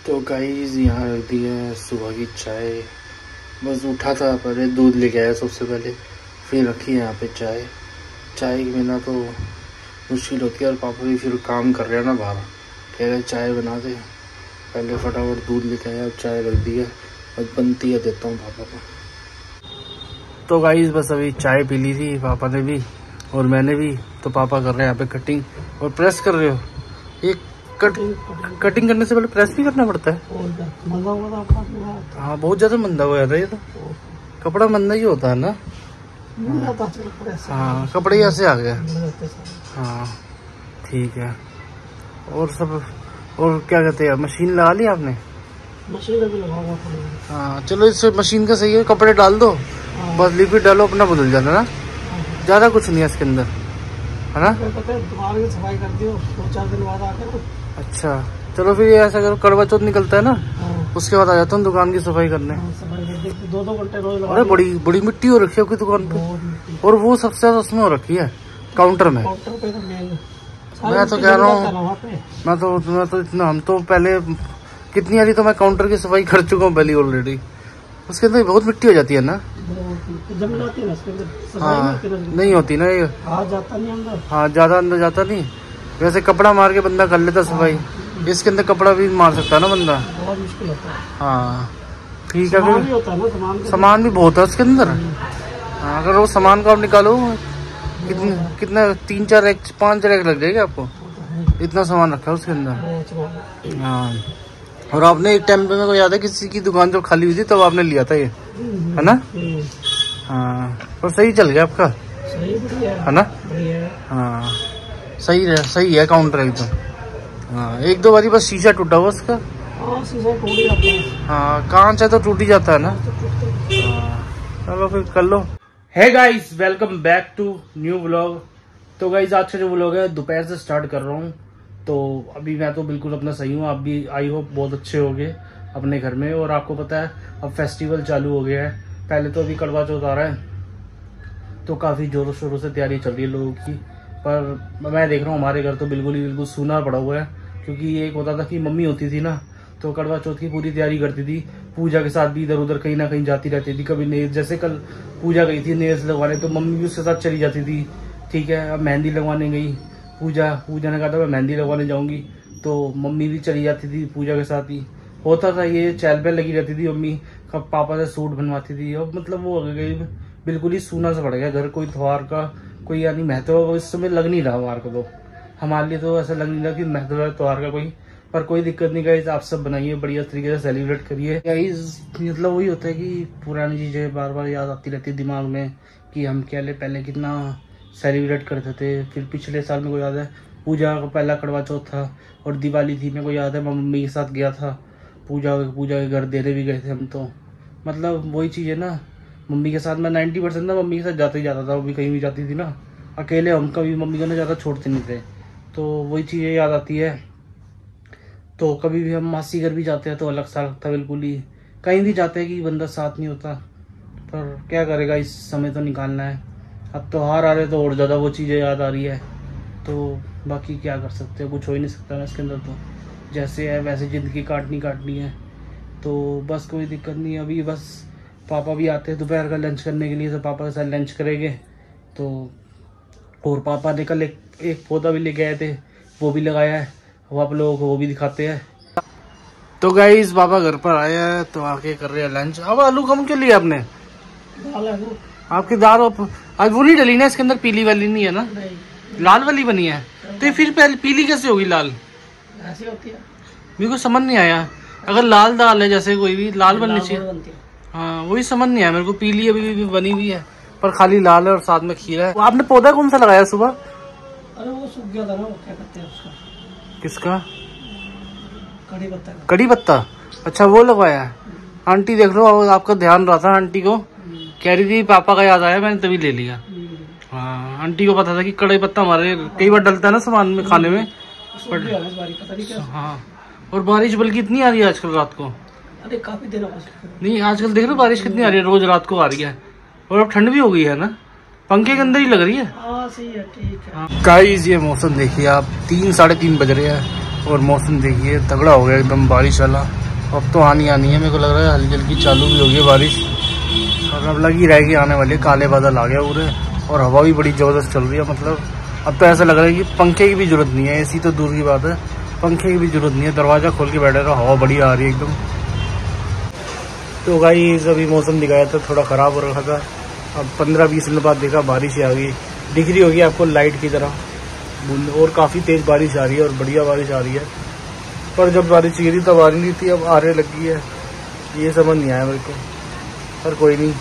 तो गाइस यहाँ रख दी है सुबह की चाय। बस उठा था, पहले दूध लेके आया सबसे पहले, फिर रखी है यहाँ पे चाय। चाय के बिना तो मुश्किल होती है, और पापा भी फिर काम कर रहे हैं ना बाहर, कह रहे चाय बना दे। पहले फटाफट दूध लेके आया, अब चाय रख दी है, बस बनती है देता हूँ पापा को। तो गाइस बस अभी चाय पी ली थी पापा ने भी और मैंने भी। तो पापा कर रहे हैं यहाँ पे कटिंग और प्रेस कर रहे हो। ये कटिंग करने से पहले प्रेस भी करना पड़ता है। हाँ बहुत ज्यादा मंदा हो जाता है ये तो, कपड़ा मंदा ही होता है ना। हाँ कपड़े यहाँ से आ गया। हाँ ठीक है। और सब, और क्या कहते हैं, मशीन लगा ली आपने? मशीन अभी लगाऊंगा। हाँ चलो, इस मशीन का सही है, कपड़े डाल दो बस, लिक्विड डालो, अपना बदल जाता ना, ज्यादा कुछ नहीं है इसके अंदर, है ना। दुकान की सफाई कर दियो 2-4 दिन बाद आकर। अच्छा चलो फिर ऐसा करो, करवा चौथ निकलता है ना, उसके बाद आ जाता हूँ दुकान की सफाई करने। 2-2 घंटे रोज लगा। अरे बड़ी बड़ी मिट्टी हो रखी है आपकी दुकान पे, और वो सबसे ज्यादा उसमें हो रखी है काउंटर में। मैं तो कह रहा हूँ, मैं तो इतना, हम तो पहले कितनी आरी तो मैं काउंटर की सफाई कर चुका हूँ पहले ऑलरेडी। उसके अंदर बहुत मिट्टी हो जाती है ना। हाँ नहीं होती ना ये, हाँ ज्यादा अंदर जाता नहीं। वैसे कपड़ा मार के बंदा कर लेता सफाई, इसके अंदर कपड़ा भी मार सकता है ना बंदा। बहुत मुश्किल होता है। हाँ ठीक है, फिर सामान भी बहुत है उसके अंदर। हाँ अगर वो सामान को आप निकालो, कितना 3-4 रैक 5 रैक लग जाएगा आपको, इतना सामान रखा है उसके अंदर। हाँ और आपने एक टाइम पे मेरे को याद है किसी की दुकान जब खाली हुई थी तब आपने लिया था ये, है ना। हाँ और सही चल गया आपका, है ना। हाँ सही है काउंटर एकदम। हाँ 1-2 बारी बस शीशा टूटा हुआ उसका। हाँ कांच है तो टूट ही जाता है ना। चलो फिर कर लो। Hey guys, welcome back to new vlog. तो गाइस आज का जो व्लॉग है दोपहर से स्टार्ट कर रहा हूँ। तो अभी मैं तो बिल्कुल अपना सही हूँ, आप भी आई होप बहुत अच्छे होंगे अपने घर में। और आपको पता है अब फेस्टिवल चालू हो गया है। पहले तो अभी करवा चौथ आ रहा है, तो काफ़ी जोरों शोरों से तैयारी चल रही है लोगों की। पर मैं देख रहा हूँ हमारे घर तो बिल्कुल सूना पड़ा हुआ है। क्योंकि ये एक होता था कि मम्मी होती थी ना, तो करवा चौथ की पूरी तैयारी करती थी, पूजा के साथ भी इधर उधर कहीं ना कहीं जाती रहती थी। कभी नेल्स, जैसे कल पूजा गई थी नेल्स लगवाने, तो मम्मी भी उसके साथ चली जाती थी। ठीक है, अब मेहंदी लगवाने गई पूजा ने कहा था मैं मेहंदी लगवाने जाऊंगी, तो मम्मी भी चली जाती थी पूजा के साथ ही। होता था ये, चहल पहल लगी रहती थी मम्मी, कब पापा से सूट बनवाती थी। अब मतलब वो हो गई, बिल्कुल ही सूना सा पड़ गया घर। कोई त्योहार का कोई यानी महत्व इस समय लग नहीं रहा हमारे को। तो हमारे लिए तो ऐसा लग नहीं रहा कि महत्व है त्योहार का कोई। पर कोई दिक्कत नहीं गाइस, आप सब बनाइए, बढ़िया तरीके से सेलिब्रेट करिए गाइस। मतलब वही होता है कि पुरानी चीजें बार बार याद आती रहती है दिमाग में, कि हम पहले कितना सेलिब्रेट करते थे। फिर पिछले साल मेरे को याद है पूजा का पहला करवा चौथ था और दिवाली थी। मेरे को याद है मैं मम्मी के साथ गया था पूजा के घर, देने भी गए थे हम। तो मतलब वही चीज़ है ना, मम्मी के साथ मैं 90% ना मम्मी के साथ जाता ही जाता था। वो भी कहीं भी जाती थी ना, अकेले हम कभी मम्मी को ना ज़्यादा छोड़ते नहीं थे। तो वही चीज़ें याद आती है। तो कभी भी हम मासी घर भी जाते हैं तो अलग सा लगता है बिल्कुल ही। कहीं भी जाते हैं कि बंदा साथ नहीं होता, पर क्या करेगा, इस समय तो निकालना है। अब त्योहार आ रहे तो और ज़्यादा वो चीज़ें याद आ रही है। तो बाकी क्या कर सकते हैं, कुछ हो ही नहीं सकता ना इसके अंदर। तो जैसे है वैसे ज़िंदगी काटनी है। तो बस कोई दिक्कत नहीं है। अभी बस पापा भी आते हैं दोपहर का लंच करने के लिए, तो पापा के साथ लंच करेंगे। तो और पापा ने कल एक पौधा भी लेके आए थे, वो भी लगाया है, वो आप लोगों को वो भी दिखाते हैं। तो गाइस पापा घर पर आए हैं तो आके कर रहे हैं लंच। अब आलू कम के लिए आपने आपकी दाल आज वो नहीं डली ना इसके अंदर, पीली वाली नहीं है ना, लाल वाली बनी है। तो फिर पहले पीली कैसे होगी, लाल ऐसी होती है? मेरे को समझ नहीं आया। अगर लाल दाल है जैसे कोई भी लाल बननी चाहिए। हाँ वही समझ नहीं आया मेरे को। पीली अभी भी बनी हुई है पर खाली लाल है और साथ में खीरा है। आपने पौधा कौन सा लगाया सुबह? अरे वो सूख गया था ना, वो क्या कहते हैं उसका? किसका? कड़ी पत्ता। अच्छा वो लगवाया है। आंटी देख लो, आपका ध्यान रहा था, आंटी को कह रही थी पापा का याद आया, मैंने तभी ले लिया। हाँ आंटी को पता था कि कड़ी पत्ता हमारे कई बार डलता है ना सामान में, खाने में। हाँ और बारिश बल्कि इतनी आ रही है आजकल रात को। अरे काफी देर नहीं आजकल देख लो बारिश कितनी आ रही है, रोज रात को आ रही है। और अब ठंड भी हो गई है ना, पंखे के अंदर ही लग रही है। सही है, ठीक है। गाइस ये मौसम देखिए आप, 3-3:30 बज रहे हैं और मौसम देखिए तगड़ा हो गया एकदम बारिश वाला। अब तो आनी है, मेरे को लग रहा है हल्की हल्की चालू भी होगी बारिश, और अब लगी रहेगी आने वाली। काले बादल आ गए पूरे, और हवा भी बड़ी ज़बरदस्त चल रही है। मतलब अब तो ऐसा लग रहा है कि पंखे की भी जरूरत नहीं है, एसी तो दूर की बात है, पंखे की भी जरूरत नहीं है। दरवाज़ा खोल के बैठे रहो, हवा बड़ी आ रही है एकदम। तो गाइस अभी मौसम दिखाया था थोड़ा ख़राब हो रखा था, अब 15-20 मिनट बाद देखा बारिश आ गई, दिख रही होगी आपको लाइट की तरह बूंद, और काफ़ी तेज़ बारिश आ रही है और बढ़िया बारिश आ रही है। पर जब बारिश चाहिए थी तब आ रही नहीं थी, अब आने लगी है, ये समझ नहीं आया मेरे को। पर कोई नहीं,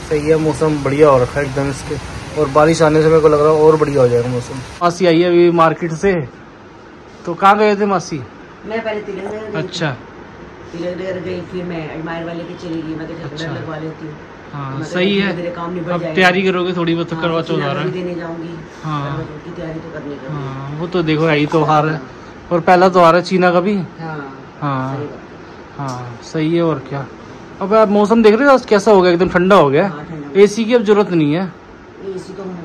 सही है, मौसम बढ़िया हो रखा है एकदम इसके, और बारिश आने से मेरे को लग रहा है और बढ़िया हो जाएगा मौसम। मासी आई है अभी मार्केट से, तो कहाँ गए थे मासी? मैं पहले तिलक नगर गई। अच्छा, तिलक नगर गई, फिर मैं एडमायर वाले की चली गई, मैं अच्छा। लगवा लेती हूँ। हाँ सही है, काम निबट अब जाएगा। तैयारी करोगे थोड़ी बहुत, तो करवा चौथ आ रहा है। देने जाऊंगी, हाँ की तैयारी तो करनी है। हाँ, वो तो देखो यही त्योहार है, और पहला त्योहार है चीना का भी। हाँ हाँ सही है, और क्या। अब आप मौसम देख रहे हो कैसा हो गया, एकदम ठंडा हो गया। एसी की अब जरूरत नहीं है,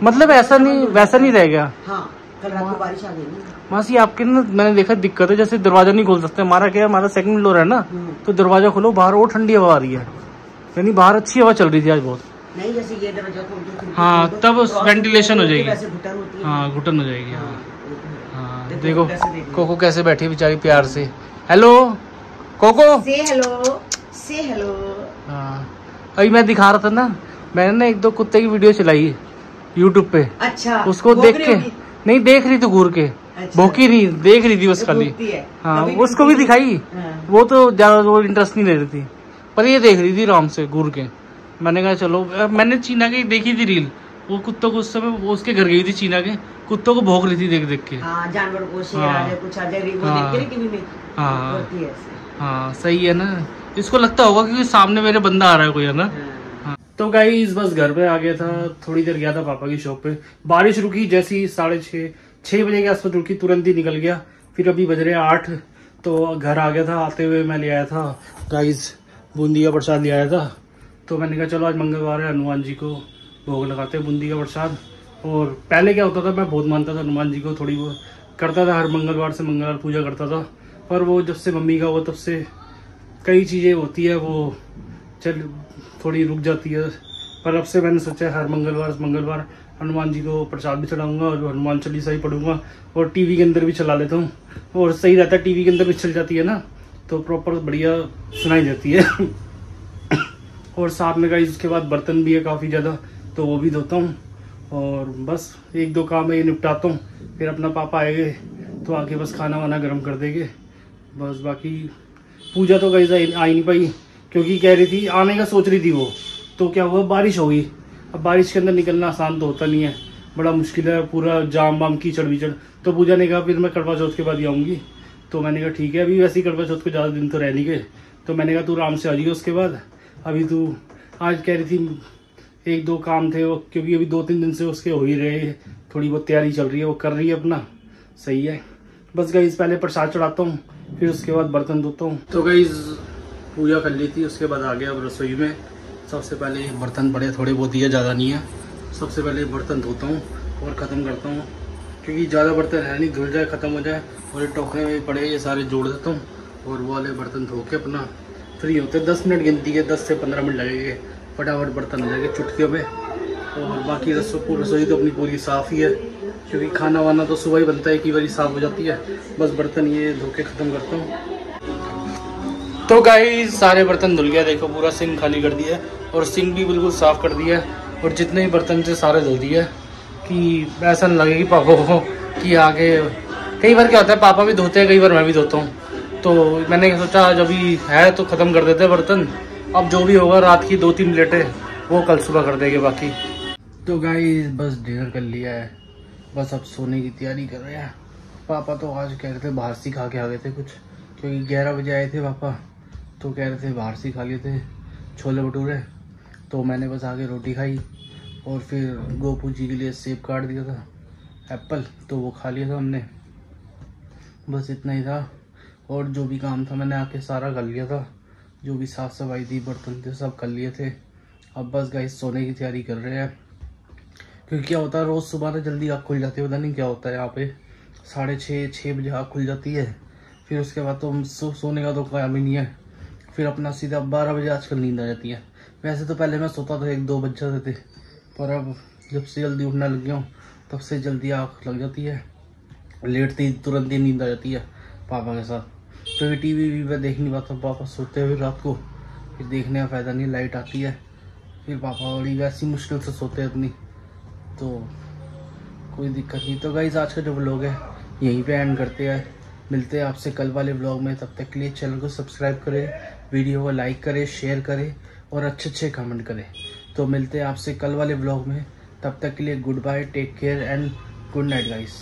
मतलब ऐसा नहीं वैसा नहीं रह गया। कल रात को बारिश आ गई ना मासी आपके ना, मैंने देखा दिक्कत है, जैसे दरवाजा नहीं खोल सकते। हमारा क्या है, हमारा सेकंड फ्लोर है ना, तो दरवाजा खोलो, बाहर और ठंडी हवा आ रही है, यानी बाहर अच्छी हवा चल रही थी आज बहुत। नहीं, जैसे ये दरवाजा खोल दो, हाँ तब वेंटिलेशन हो जाएगी। घुटन होती है। हाँ घुटन हो जाएगी। हाँ देखो कोको कैसे बैठी है बेचारी प्यार से। हेलो कोको, से हेलो, से हेलो। हाँ अभी मैं दिखा रहा था ना, मैंने ना 1-2 कुत्ते की वीडियो चलाई यूट्यूब पे। अच्छा, उसको देख के नहीं देख रही थी घूर के, भौंकी नहीं, देख रही थी बस खाली। हाँ उसको भी दिखाई, वो तो ज्यादा वो इंटरेस्ट नहीं ले रही थी, पर ये देख रही थी आराम से घूर के। मैंने कहा चलो, मैंने चीना की देखी थी रील, वो कुत्तों को उस समय वो उसके घर गई थी, चीना के कुत्तों को भौंक रही थी देख देख के। जानवर को शेर हाँ। आ जाए, कुछ आ जाए, वो देख के टीवी में होती है ऐसे। हाँ सही है ना, इसको लगता होगा क्योंकि सामने मेरे बंदा आ रहा है कोई, है ना। हाँ। तो गाइस बस घर पे आ गया था, थोड़ी देर गया था पापा की शॉप पे, बारिश रुकी जैसी 6:30 बजे के आसपास रुकी, तुरंत ही निकल गया। फिर अभी बज रहे 8, तो घर आ गया था। आते हुए मैं ले आया था गाइस बूंदी का प्रसाद ले आया था, तो मैंने कहा चलो आज मंगलवार है, हनुमान जी को भोग लगाते हैं बूंदी का प्रसाद। और पहले क्या होता था, मैं बहुत मानता था हनुमान जी को, थोड़ी बहुत करता था, हर मंगलवार से मंगलवार पूजा करता था। पर वो जब से मम्मी का वो, तब से कई चीज़ें होती है वो चल थोड़ी रुक जाती है। पर अब से मैंने सोचा हर मंगलवार हनुमान जी को प्रसाद भी चढ़ाऊंगा, और हनुमान चालीसा ही पढ़ूंगा, और टीवी के अंदर भी चला लेता हूँ, और सही रहता है। टीवी के अंदर भी चल जाती है ना, तो प्रॉपर बढ़िया सुनाई देती है। और साथ में गाइस उसके बाद बर्तन भी है काफ़ी ज़्यादा, तो वो भी धोता हूँ, और बस 1-2 काम है ये निपटाता हूँ। फिर अपना पापा आएंगे तो आके बस खाना वाना गर्म कर देंगे बस। बाकी पूजा तो गाइस आ ही नहीं पाई, क्योंकि कह रही थी आने का, सोच रही थी वो, तो क्या हुआ बारिश हो गई। अब बारिश के अंदर निकलना आसान तो होता नहीं है, बड़ा मुश्किल है, पूरा जाम वाम कीचड़ विचड़। तो पूजा ने कहा फिर मैं करवा चौथ के बाद ही आऊँगी, तो मैंने कहा ठीक है, अभी वैसे ही करवा चौथ को ज़्यादा दिन तो रह नहीं गए, तो मैंने कहा तू आराम से आ जाइए उसके बाद। अभी तू आज कह रही थी 1-2 काम थे वो, क्योंकि अभी 2-3 दिन से उसके हो ही रहे, थोड़ी बहुत तैयारी चल रही है, वो कर रही है अपना, सही है। बस गाइस पहले प्रसाद चढ़ाता हूँ, फिर उसके बाद बर्तन धोता हूँ। तो गाइस पूजा कर ली थी, उसके बाद आ गया अब रसोई में। सबसे पहले बर्तन पड़े थोड़े बहुत ही है, ज़्यादा नहीं है। सबसे पहले बर्तन धोता हूँ और ख़त्म करता हूँ, क्योंकि ज़्यादा बर्तन है नहीं, धुल जाए ख़त्म हो जाए। और ये टोकरे में पड़े ये सारे जोड़ देता हूँ, और वो वाले बर्तन धो के अपना फ्री होते। 10 मिनट गिनती है, 10 से 15 मिनट लगेंगे, फटाफट बर्तन हो जाएंगे चुटकियों में। और बाकी रसोई तो अपनी पूरी साफ़ ही है, क्योंकि खाना वाना तो सुबह ही बनता है, एक ही बारी साफ़ हो जाती है। बस बर्तन ये धो के ख़त्म करता हूँ। तो गाइस सारे बर्तन धुल गया, देखो पूरा सिंक खाली कर दिया, और सिंक भी बिल्कुल साफ़ कर दिया, और जितने भी बर्तन थे सारे धुल दिए, कि ऐसा नहीं लगे कि पापा को कि आगे। कई बार क्या होता है पापा भी धोते हैं, कई बार मैं भी धोता हूँ, तो मैंने सोचा आज अभी है तो ख़त्म कर देते हैं बर्तन। अब जो भी होगा रात की 2-3 प्लेटें वो कल सुबह कर देंगे बाकी। तो गाइस बस डिनर कर लिया है, बस अब सोने की तैयारी कर रहे हैं। पापा तो आज कह रहे थे बाहर से खा के आ गए थे कुछ, क्योंकि 11 बजे आए थे पापा, तो कह रहे थे बाहर से खा लिए थे छोले भटूरे। तो मैंने बस आके रोटी खाई, और फिर गोपू जी के लिए सेब काट दिया था, एप्पल, तो वो खा लिया था हमने। बस इतना ही था, और जो भी काम था मैंने आके सारा कर लिया था, जो भी साफ़ सफाई थी, बर्तन थे, सब कर लिए थे। अब बस गाइस सोने की तैयारी कर रहे हैं, क्योंकि क्या होता है रोज़ सुबह ना जल्दी आँख खुल जाती है, पता नहीं क्या होता है यहाँ पे, 6:30-6 बजे आँख खुल जाती है, फिर उसके बाद तो हम सोने का तो काम ही नहीं है। फिर अपना सीधा 12 बजे आजकल नींद आ जाती है। वैसे तो पहले मैं सोता तो 1-2 बज जाते थे, पर अब जब से जल्दी उठने लग गया हूँ तब से जल्दी आँख लग जाती है, लेटती तुरंत ही नींद आ जाती है पापा के साथ। क्योंकि टीवी वी मैं देख नहीं पाता, पापा सोते हुए रात को, फिर देखने का फ़ायदा नहीं, लाइट आती है, फिर पापा बड़ी वैसी मुश्किल से सोते हैं अपनी, तो कोई दिक्कत नहीं। तो गाइस आज का जो व्लॉग है यहीं पे एंड करते हैं, मिलते हैं आपसे कल वाले व्लॉग में। तब तक के लिए चैनल को सब्सक्राइब करें, वीडियो को लाइक करें, शेयर करें और अच्छे कमेंट करें। तो मिलते हैं आपसे कल वाले व्लॉग में, तब तक के लिए goodbye, take care and good night guys.